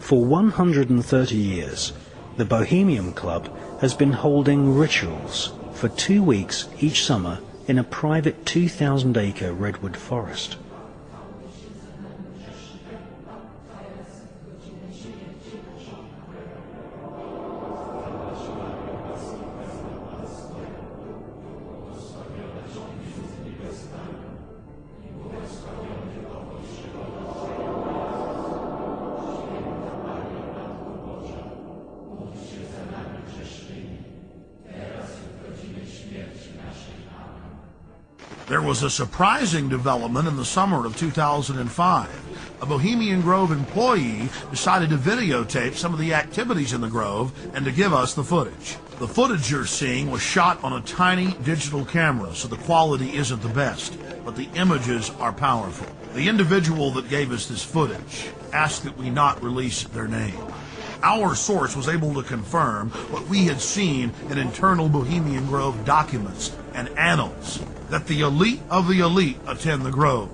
For 130 years, the Bohemian Club has been holding rituals for 2 weeks each summer in a private 2,000-acre redwood forest. There was a surprising development in the summer of 2005. A Bohemian Grove employee decided to videotape some of the activities in the Grove and to give us the footage. The footage you're seeing was shot on a tiny digital camera, so the quality isn't the best, but the images are powerful. The individual that gave us this footage asked that we not release their name. Our source was able to confirm what we had seen in internal Bohemian Grove documents and annals, that the elite of the elite attend the Grove.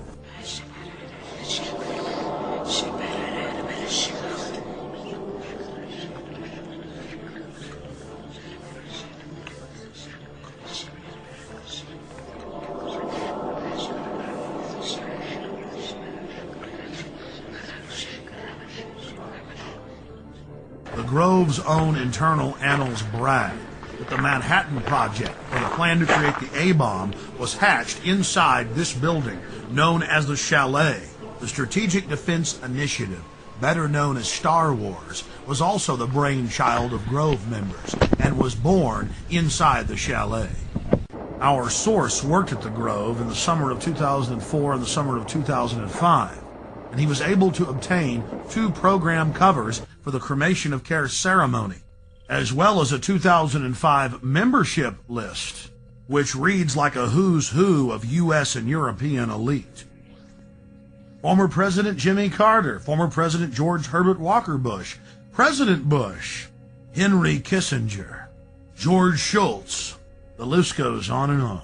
The Grove's own internal annals brag that the Manhattan Project, or the plan to create the A-bomb, was hatched inside this building, known as the Chalet. The Strategic Defense Initiative, better known as Star Wars, was also the brainchild of Grove members and was born inside the Chalet. Our source worked at the Grove in the summer of 2004 and the summer of 2005, and he was able to obtain 2 program covers for the cremation of care ceremony, as well as a 2005 membership list, which reads like a who's who of U.S. and European elite. Former President Jimmy Carter, former President George Herbert Walker Bush, President Bush, Henry Kissinger, George Shultz. The list goes on and on.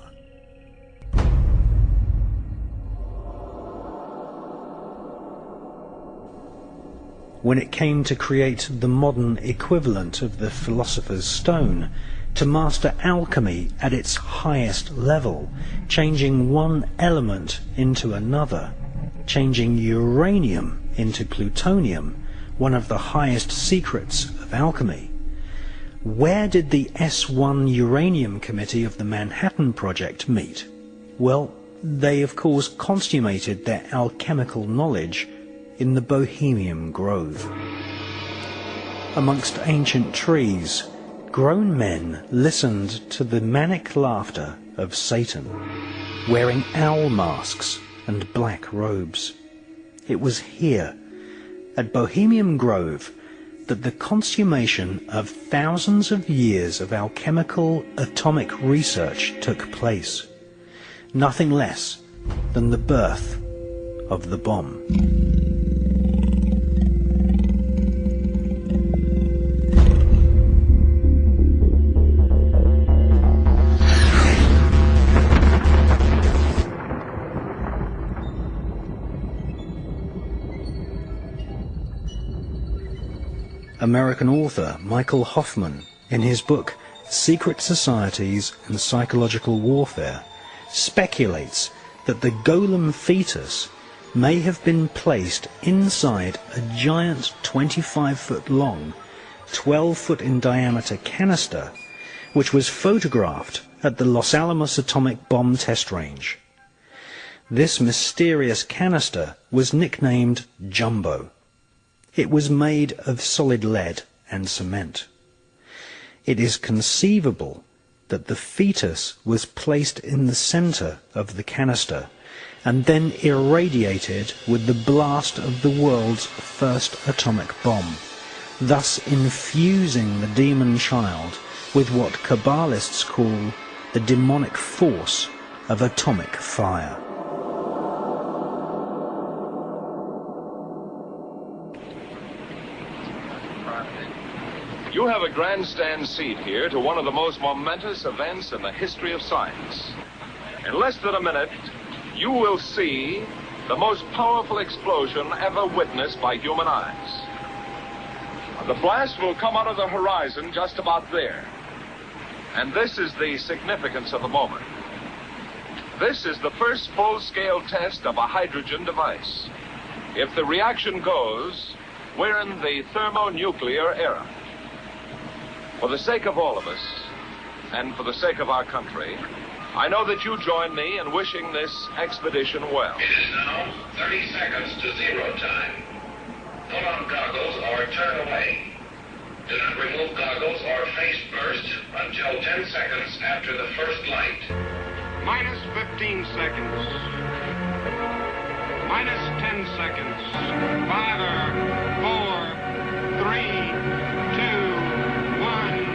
When it came to create the modern equivalent of the Philosopher's Stone, to master alchemy at its highest level, changing one element into another, changing uranium into plutonium, one of the highest secrets of alchemy. Where did the S1 Uranium Committee of the Manhattan Project meet? Well, they of course consummated their alchemical knowledge in the Bohemian Grove. Amongst ancient trees, grown men listened to the manic laughter of Satan, wearing owl masks and black robes. It was here, at Bohemian Grove, that the consummation of thousands of years of alchemical atomic research took place. Nothing less than the birth of the bomb. American author Michael Hoffman, in his book Secret Societies and Psychological Warfare, speculates that the golem fetus may have been placed inside a giant 25-foot long, 12-foot in diameter canister, which was photographed at the Los Alamos atomic bomb test range. This mysterious canister was nicknamed Jumbo. It was made of solid lead and cement. It is conceivable that the fetus was placed in the center of the canister and then irradiated with the blast of the world's first atomic bomb, thus infusing the demon child with what Kabbalists call the demonic force of atomic fire. You have a grandstand seat here to one of the most momentous events in the history of science. In less than a minute, you will see the most powerful explosion ever witnessed by human eyes. The blast will come out of the horizon just about there. And this is the significance of the moment. This is the first full-scale test of a hydrogen device. If the reaction goes, we're in the thermonuclear era. For the sake of all of us, and for the sake of our country, I know that you join me in wishing this expedition well. It is now 30 seconds to zero time. Put on goggles or turn away. Do not remove goggles or face burst until 10 seconds after the first light. Minus 15 seconds. Minus 10 seconds. 5, 4, 3, 2, 1.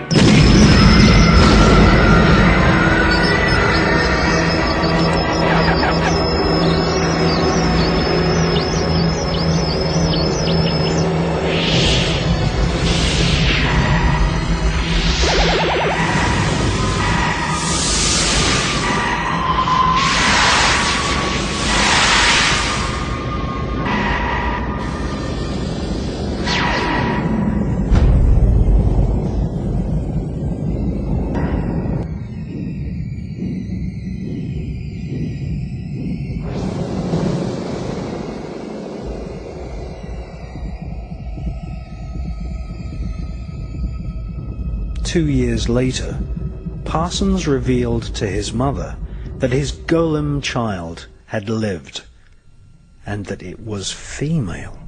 Two years later, Parsons revealed to his mother that his golem child had lived, and that it was female.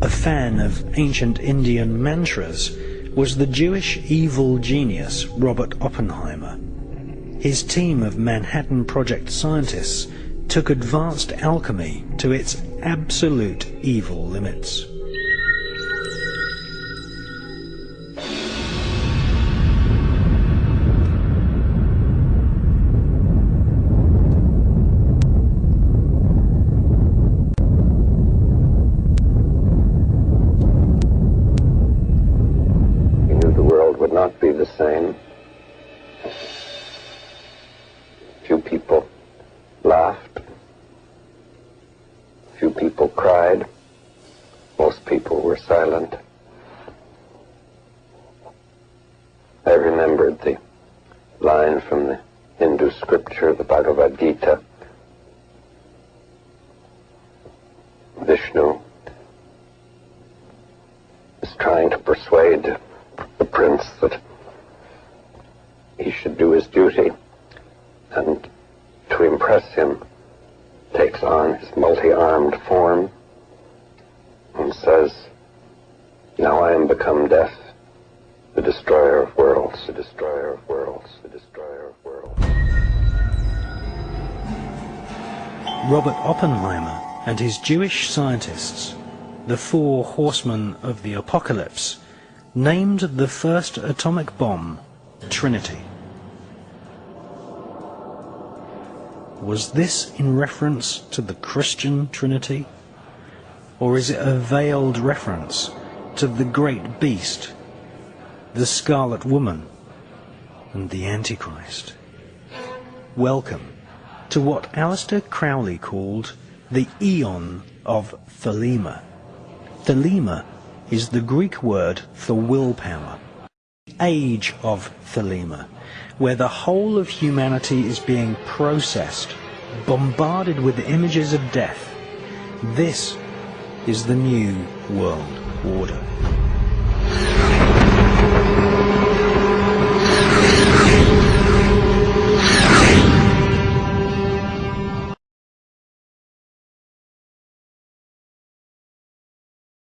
A fan of ancient Indian mantras was the Jewish evil genius Robert Oppenheimer. His team of Manhattan Project scientists took advanced alchemy to its absolute evil limits. Not be the same. Few people laughed. Few people cried. Most people were silent. I remembered the line from the Hindu scripture, the Bhagavad Gita. Vishnu is trying to persuade the prince that he should do his duty, and to impress him takes on his multi-armed form and says, "Now I am become death, the destroyer of worlds, the destroyer of worlds, the destroyer of worlds." Robert Oppenheimer and his Jewish scientists, the four horsemen of the apocalypse, named the first atomic bomb Trinity. Was this in reference to the Christian Trinity? Or is it a veiled reference to the great beast, the Scarlet Woman, and the Antichrist? Welcome to what Aleister Crowley called the Aeon of Thelema. Thelema is the Greek word for willpower. Age of Thelema, where the whole of humanity is being processed, bombarded with images of death. This is the new world order.